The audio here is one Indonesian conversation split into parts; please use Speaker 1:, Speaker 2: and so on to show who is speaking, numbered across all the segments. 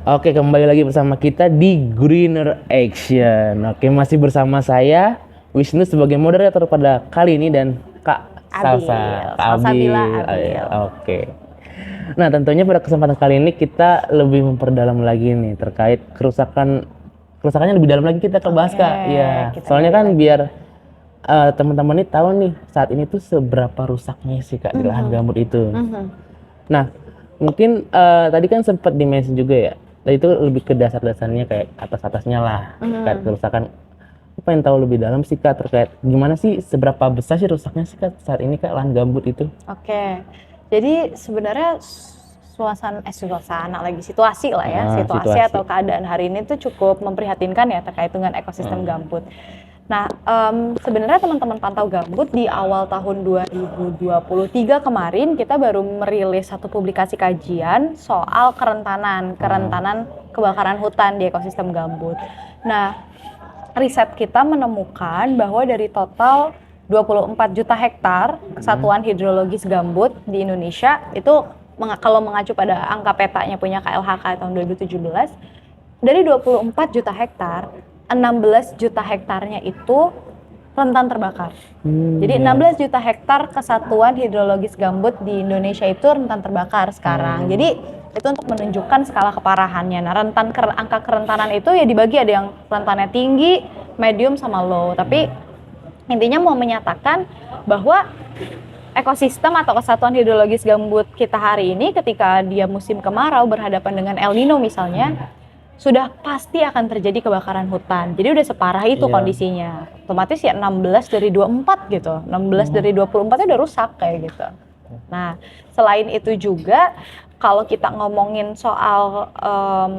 Speaker 1: Oke, kembali lagi bersama kita di Greener Action. Oke, masih bersama saya Wisnu sebagai moderator pada kali ini dan Kak
Speaker 2: Abil,
Speaker 1: Salsa.
Speaker 2: Salsabila Abil.
Speaker 1: Oke. Nah, tentunya pada kesempatan kali ini kita lebih memperdalam lagi nih terkait kerusakannya lebih dalam lagi kita bahas Kak. Iya.
Speaker 2: Kita
Speaker 1: Soalnya
Speaker 2: gali
Speaker 1: kan
Speaker 2: lagi.
Speaker 1: biar teman-teman nih tahu nih saat ini tuh seberapa rusaknya sih Kak di lahan gambut itu. Nah, mungkin tadi kan sempat di-mention juga ya. Tadi itu lebih ke dasar-dasarnya kayak atas-atasnya lah. Terkait kerusakan. Aku pengen tahu lebih dalam sih Kak terkait gimana sih seberapa besar sih rusaknya sih Kak saat ini Kak lahan gambut itu.
Speaker 2: Oke, jadi sebenarnya suasana lagi situasi lah ya, situasi atau keadaan hari ini tuh cukup memprihatinkan ya terkait dengan ekosistem gambut. Nah, sebenarnya teman-teman pantau gambut di awal tahun 2023 kemarin kita baru merilis satu publikasi kajian soal kerentanan kebakaran hutan di ekosistem gambut. Nah, riset kita menemukan bahwa dari total 24 juta hektar kesatuan hidrologis gambut di Indonesia itu kalau mengacu pada angka petanya punya KLHK tahun 2017, dari 24 juta hektar 16 juta hektarnya itu rentan terbakar. Jadi 16 juta hektar kesatuan hidrologis gambut di Indonesia itu rentan terbakar sekarang. Jadi itu untuk menunjukkan skala keparahannya. Nah, angka kerentanan itu ya dibagi, ada yang rentannya tinggi, medium sama low. Tapi intinya mau menyatakan bahwa ekosistem atau kesatuan hidrologis gambut kita hari ini ketika dia musim kemarau berhadapan dengan El Nino misalnya, sudah pasti akan terjadi kebakaran hutan. Jadi udah separah itu kondisinya. Otomatis ya 16 dari 24 gitu. 16 dari 24 udah rusak kayak gitu. Nah, selain itu juga kalau kita ngomongin soal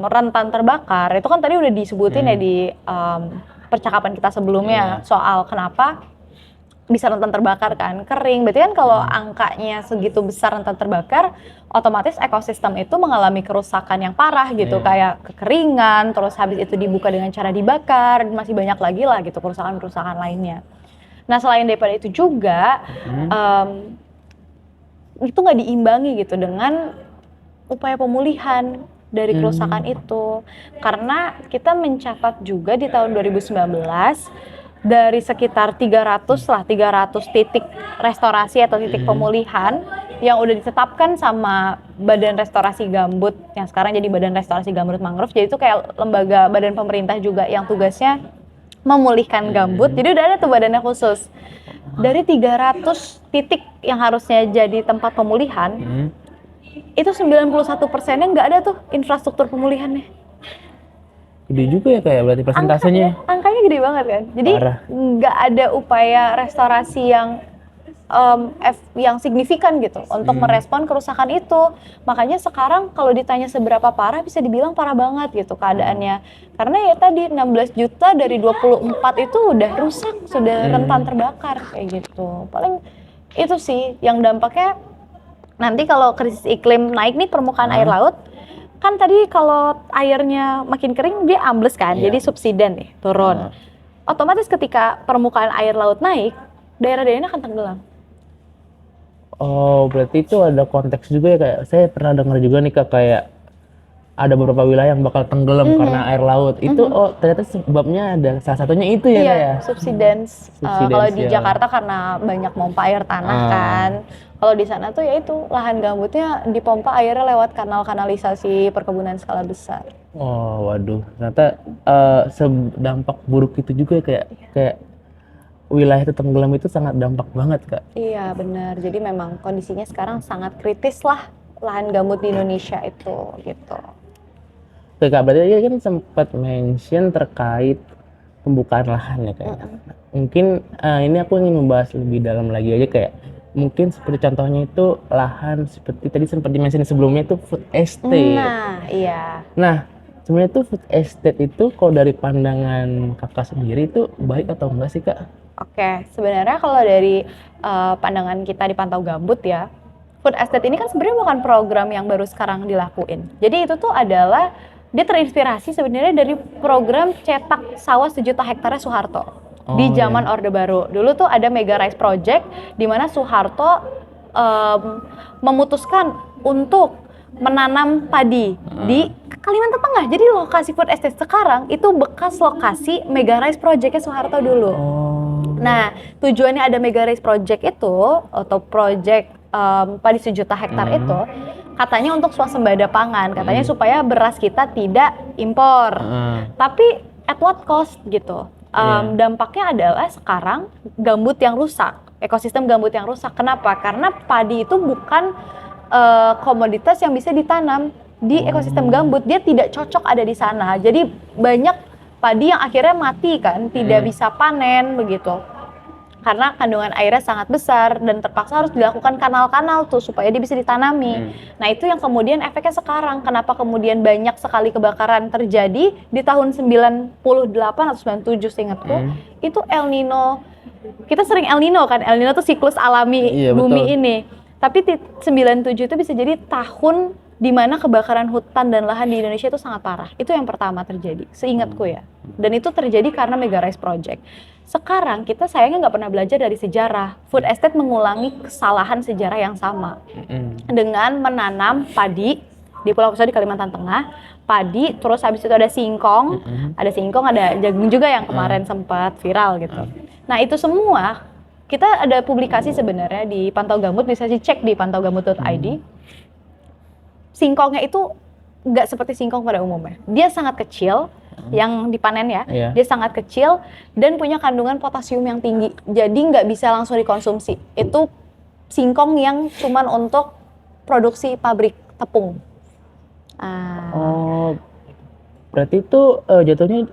Speaker 2: rentan terbakar, itu kan tadi udah disebutin ya di percakapan kita sebelumnya soal kenapa bisa rentan terbakar kan, kering. Berarti kan kalau angkanya segitu besar rentan terbakar, otomatis ekosistem itu mengalami kerusakan yang parah gitu, kayak kekeringan, terus habis itu dibuka dengan cara dibakar, masih banyak lagi lah gitu kerusakan-kerusakan lainnya. Nah, selain daripada itu juga, itu nggak diimbangi gitu dengan upaya pemulihan dari kerusakan itu. Karena kita mencatat juga di tahun 2019, dari sekitar 300 titik restorasi atau titik pemulihan yang udah ditetapkan sama Badan Restorasi Gambut yang sekarang jadi Badan Restorasi Gambut Mangrove. Jadi itu kayak lembaga badan pemerintah juga yang tugasnya memulihkan gambut. Jadi udah ada tuh badannya khusus. Dari 300 titik yang harusnya jadi tempat pemulihan, itu 91%-nya nggak ada tuh infrastruktur pemulihannya.
Speaker 1: Gede juga ya kayak berarti persentasenya.
Speaker 2: Angkanya gede banget kan. Jadi nggak ada upaya restorasi yang signifikan gitu untuk merespon kerusakan itu. Makanya sekarang kalau ditanya seberapa parah, bisa dibilang parah banget gitu keadaannya. Karena ya tadi 16 juta dari 24 itu udah rusak, sudah rentan terbakar kayak gitu. Paling itu sih yang dampaknya nanti kalau krisis iklim naik nih permukaan air laut. Kan tadi kalau airnya makin kering dia ambles kan, jadi subsiden nih turun. Otomatis ketika permukaan air laut naik, daerah-daerahnya akan tenggelam.
Speaker 1: Oh, berarti itu ada konteks juga ya kayak saya pernah dengar juga nih Kak kayak ada beberapa wilayah yang bakal tenggelam karena air laut. Itu ternyata sebabnya ada salah satunya itu ya Kak ya.
Speaker 2: Subsidence. Kalau di Jakarta karena banyak pompa air tanah kan. Kalau di sana tuh ya itu lahan gambutnya dipompa airnya lewat kanal-kanalisasi perkebunan skala besar.
Speaker 1: Oh, waduh. Ternyata dampak buruk itu juga kayak wilayah itu tenggelam itu sangat dampak banget Kak.
Speaker 2: Iya benar. Jadi memang kondisinya sekarang sangat kritis lah lahan gambut di Indonesia itu gitu.
Speaker 1: Oke Kak, berarti kan sempat mention terkait pembukaan lahan ya kayak. Mungkin ini aku ingin membahas lebih dalam lagi aja kayak mungkin seperti contohnya itu lahan seperti tadi sempat di-mention sebelumnya itu food estate.
Speaker 2: Nah, iya.
Speaker 1: Nah, sebenarnya itu food estate itu kalau dari pandangan Kakak sendiri itu baik atau enggak sih Kak?
Speaker 2: Oke, sebenarnya kalau dari pandangan kita di Pantau Gambut ya, food estate ini kan sebenarnya bukan program yang baru sekarang dilakuin. Jadi itu tuh adalah dia terinspirasi sebenarnya dari program cetak sawah 1 juta hektarnya Soeharto. Di zaman Orde Baru. Dulu tuh ada Mega Rice Project di mana Soeharto memutuskan untuk menanam padi di Kalimantan Tengah. Jadi lokasi food estate sekarang itu bekas lokasi Mega Rice Project-nya Soeharto dulu. Nah, tujuannya ada Mega Rice Project itu atau project padi 1 juta hektar itu katanya untuk swasembada pangan, katanya supaya beras kita tidak impor. Tapi at what cost gitu. Dampaknya adalah sekarang gambut yang rusak, ekosistem gambut yang rusak. Kenapa? Karena padi itu bukan komoditas yang bisa ditanam di ekosistem gambut, dia tidak cocok ada di sana. Jadi banyak padi yang akhirnya mati kan, tidak bisa panen begitu. Karena kandungan airnya sangat besar dan terpaksa harus dilakukan kanal-kanal tuh supaya dia bisa ditanami. Nah itu yang kemudian efeknya sekarang. Kenapa kemudian banyak sekali kebakaran terjadi di tahun 98 atau 97 seingatku. Itu El Nino. Kita sering El Nino kan, El Nino tuh siklus alami bumi ini. Tapi 97 itu bisa jadi tahun di mana kebakaran hutan dan lahan di Indonesia itu sangat parah. Itu yang pertama terjadi, seingatku ya. Dan itu terjadi karena Mega Rice Project. Sekarang kita sayangnya nggak pernah belajar dari sejarah. Food estate mengulangi kesalahan sejarah yang sama. Dengan menanam padi di Pulau Komodo di Kalimantan Tengah, padi, terus habis itu ada singkong, ada jagung juga yang kemarin sempat viral gitu. Nah itu semua, kita ada publikasi sebenarnya di Pantau Gambut, bisa dicek di pantaugambut.id. Singkongnya itu nggak seperti singkong pada umumnya. Dia sangat kecil, yang dipanen ya. Dia sangat kecil dan punya kandungan potasium yang tinggi. Jadi nggak bisa langsung dikonsumsi. Itu singkong yang cuman untuk produksi pabrik tepung.
Speaker 1: Oh, berarti itu jatuhnya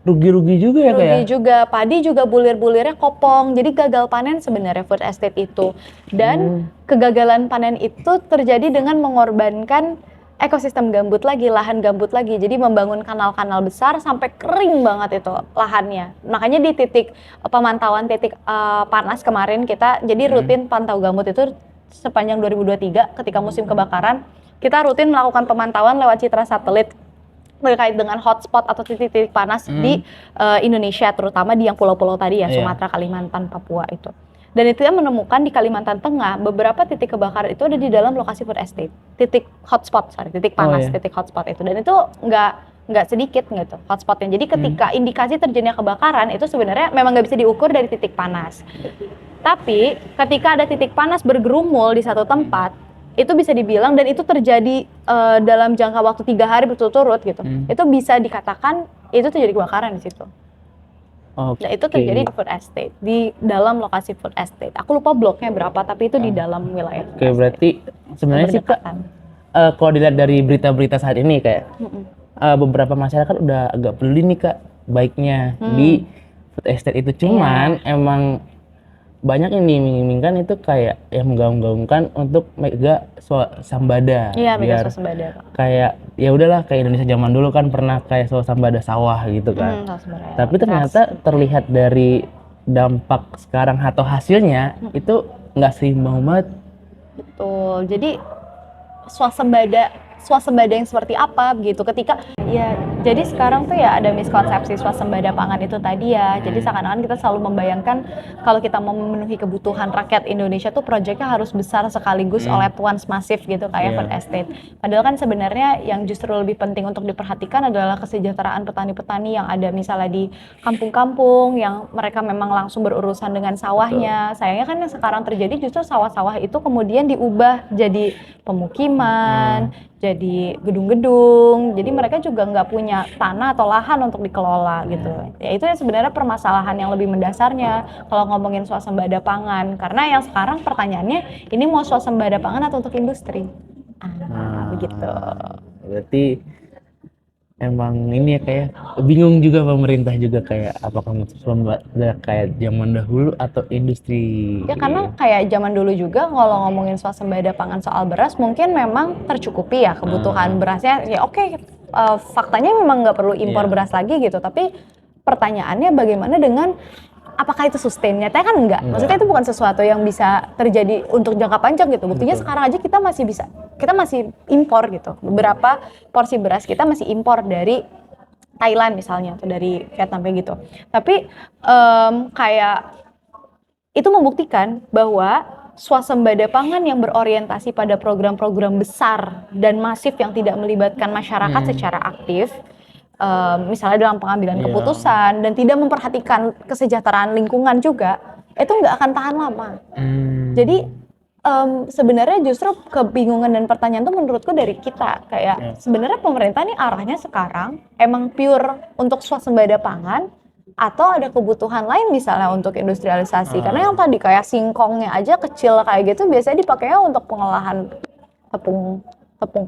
Speaker 1: rugi-rugi juga ya kayak? Rugi
Speaker 2: juga, padi juga bulir-bulirnya kopong. Jadi gagal panen sebenarnya food estate itu. Dan kegagalan panen itu terjadi dengan mengorbankan ekosistem gambut lagi, lahan gambut lagi. Jadi membangun kanal-kanal besar sampai kering banget itu lahannya. Makanya di titik pemantauan titik panas kemarin kita jadi rutin pantau gambut itu sepanjang 2023 ketika musim kebakaran. Kita rutin melakukan pemantauan lewat citra satelit terkait dengan hotspot atau titik-titik panas di Indonesia, terutama di yang pulau-pulau tadi ya, Sumatera, Kalimantan, Papua itu. Dan itu yang menemukan di Kalimantan Tengah, beberapa titik kebakaran itu ada di dalam lokasi food estate. Titik panas, titik hotspot itu. Dan itu nggak sedikit gitu hotspotnya. Jadi ketika indikasi terjadinya kebakaran itu sebenarnya memang nggak bisa diukur dari titik panas. Tapi ketika ada titik panas bergerumul di satu tempat, itu bisa dibilang, dan itu terjadi dalam jangka waktu 3 hari berturut-turut gitu. Itu bisa dikatakan itu terjadi kebakaran di situ. Nah itu terjadi di food estate, di dalam lokasi food estate. Aku lupa bloknya berapa, tapi itu di dalam wilayah.
Speaker 1: Berarti sebenarnya sih Kak, kalau dilihat dari berita-berita saat ini kayak beberapa masyarakat udah agak peduli nih Kak, baiknya di food estate itu. Cuman emang banyak yang diiming-imingkan itu kayak yang menggaung-gaungkan untuk mega swasembada.
Speaker 2: Iya, mega swasembada.
Speaker 1: Kayak ya udahlah kayak Indonesia zaman dulu kan pernah kayak swasembada sawah gitu kan. Tapi ternyata terlihat dari dampak sekarang atau hasilnya itu nggak seimbang banget.
Speaker 2: Betul. Jadi swasembada yang seperti apa gitu ketika ya, jadi sekarang tuh ya ada miskonsepsi swasembada pangan itu tadi ya. Jadi seakan-akan kita selalu membayangkan kalau kita mau memenuhi kebutuhan rakyat Indonesia tuh proyeknya harus besar sekaligus oleh once masif gitu kayak food estate. Padahal kan sebenarnya yang justru lebih penting untuk diperhatikan adalah kesejahteraan petani-petani yang ada misalnya di kampung-kampung yang mereka memang langsung berurusan dengan sawahnya. Sayangnya kan yang sekarang terjadi justru sawah-sawah itu kemudian diubah jadi pemukiman, jadi gedung-gedung, jadi mereka juga nggak punya tanah atau lahan untuk dikelola gitu. Ya itu yang sebenarnya permasalahan yang lebih mendasarnya kalau ngomongin swasembada pangan. Karena yang sekarang pertanyaannya, ini mau swasembada pangan atau untuk industri? Begitu.
Speaker 1: Berarti emang ini ya kayak bingung juga pemerintah juga kayak apakah swasembada kayak zaman dahulu atau industri.
Speaker 2: Ya karena kayak zaman dulu juga kalau ngomongin swasembada pangan soal beras mungkin memang tercukupi ya kebutuhan berasnya. Ya oke, faktanya memang nggak perlu impor beras lagi gitu. Tapi pertanyaannya bagaimana dengan apakah itu sustain? Nyatanya kan enggak. Maksudnya itu bukan sesuatu yang bisa terjadi untuk jangka panjang gitu. Buktinya sekarang aja kita masih impor gitu. Beberapa porsi beras kita masih impor dari Thailand misalnya atau dari Vietnam kayak gitu. Tapi kayak itu membuktikan bahwa swasembada pangan yang berorientasi pada program-program besar dan masif yang tidak melibatkan masyarakat secara aktif, misalnya dalam pengambilan keputusan dan tidak memperhatikan kesejahteraan lingkungan juga, itu nggak akan tahan lama. Jadi sebenarnya justru kebingungan dan pertanyaan itu menurutku dari kita, kayak sebenarnya pemerintah nih arahnya sekarang emang pure untuk swasembada pangan atau ada kebutuhan lain misalnya untuk industrialisasi. Karena yang tadi kayak singkongnya aja kecil kayak gitu biasanya dipakainya untuk pengolahan tepung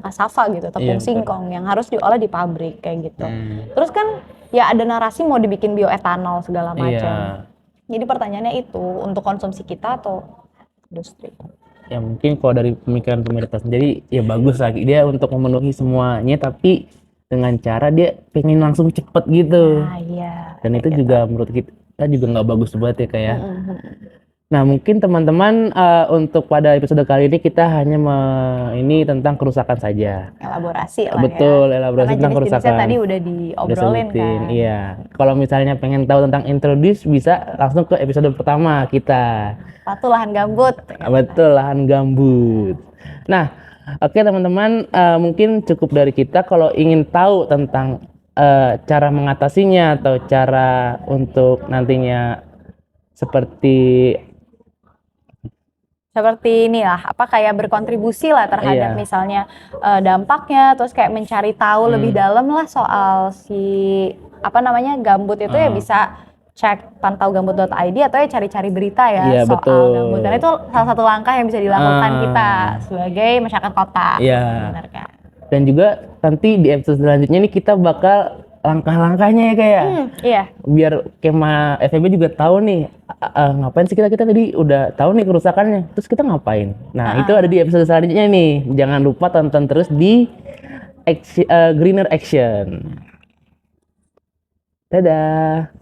Speaker 2: kasava gitu, tepung singkong yang harus diolah di pabrik kayak gitu. Terus kan ya ada narasi mau dibikin bioetanol segala macam. Jadi pertanyaannya itu untuk konsumsi kita atau industri?
Speaker 1: Ya mungkin kalau dari pemikiran pemerintah sendiri ya bagus lagi dia untuk memenuhi semuanya, tapi dengan cara dia pengen langsung cepet gitu.
Speaker 2: Nah, iya.
Speaker 1: Dan itu juga menurut kita juga nggak bagus banget ya kayak. Nah mungkin teman-teman untuk pada episode kali ini kita hanya ini tentang kerusakan saja.
Speaker 2: Elaborasi lah.
Speaker 1: Betul, elaborasi tentang kerusakan.
Speaker 2: Tadi udah diobrolin kan.
Speaker 1: Iya. Kalau misalnya pengen tahu tentang introduce bisa langsung ke episode pertama kita.
Speaker 2: Satu lahan gambut.
Speaker 1: Betul, lahan gambut. Nah, oke teman-teman, mungkin cukup dari kita. Kalau ingin tahu tentang cara mengatasinya atau cara untuk nantinya seperti
Speaker 2: inilah, kayak berkontribusi lah terhadap misalnya dampaknya, terus kayak mencari tahu lebih dalam lah soal gambut itu ya bisa cek pantaugambut.id atau ya cari-cari berita ya soal gambut. Dan itu salah satu langkah yang bisa dilakukan kita sebagai masyarakat kota. Benar kan?
Speaker 1: Dan juga nanti di episode selanjutnya nih kita bakal langkah-langkahnya ya kayak. Biar Kema FEB juga tahu nih ngapain sih kita tadi udah tahu nih kerusakannya. Terus kita ngapain? Nah, itu ada di episode selanjutnya nih. Jangan lupa tonton terus di Greener Action. Dadah.